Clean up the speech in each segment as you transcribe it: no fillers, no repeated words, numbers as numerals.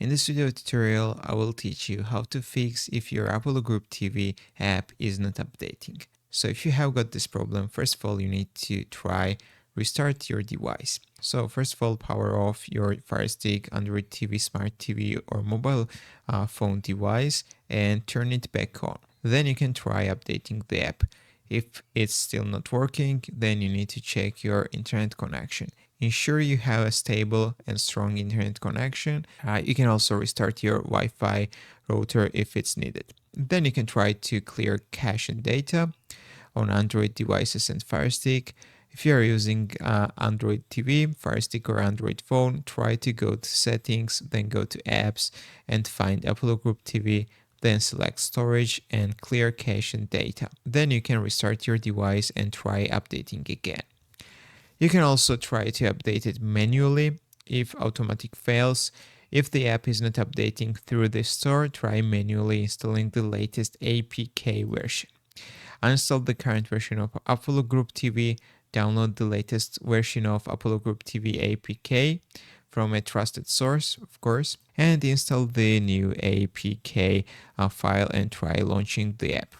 In this video tutorial, I will teach you how to fix if your Apollo Group TV app is not updating. So if you have got this problem, first of all, you need to try restart your device. So first of all, power off your Firestick, Android TV, Smart TV or mobile phone device and turn it back on. Then you can try updating the app. If it's still not working, then you need to check your internet connection. Ensure you have a stable and strong internet connection. You can also restart your Wi-Fi router if it's needed. Then you can try to clear cache and data on Android devices and Firestick. If you are using Android TV, Firestick or Android phone, try to go to settings, then go to apps and find Apollo Group TV, then select storage and clear cache and data. Then you can restart your device and try updating again. You can also try to update it manually if automatic fails. If the app is not updating through the store, try manually installing the latest APK version. Uninstall the current version of Apollo Group TV, download the latest version of Apollo Group TV APK from a trusted source, of course, and install the new APK file and try launching the app.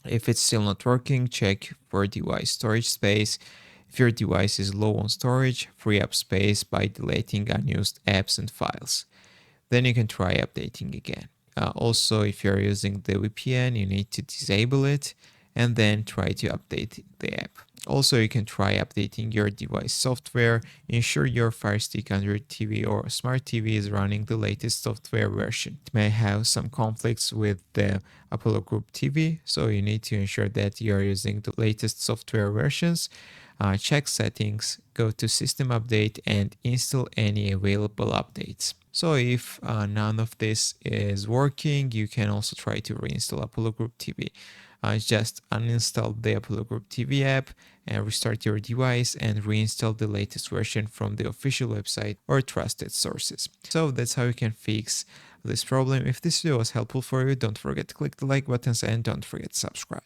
If it's still not working, check for device storage space. If your device is low on storage, free up space by deleting unused apps and files. Then you can try updating again. Also, if you're using the VPN, you need to disable it and then try to update the app. Also, you can try updating your device software. Ensure your Firestick, Android TV or Smart TV is running the latest software version. It may have some conflicts with the Apollo Group TV, so you need to ensure that you are using the latest software versions. Check settings, go to system update and install any available updates. So if none of this is working, you can also try to reinstall Apollo Group TV. Just uninstall the Apollo Group TV app and restart your device and reinstall the latest version from the official website or trusted sources. So that's how you can fix this problem. If this video was helpful for you, don't forget to click the like buttons and don't forget to subscribe.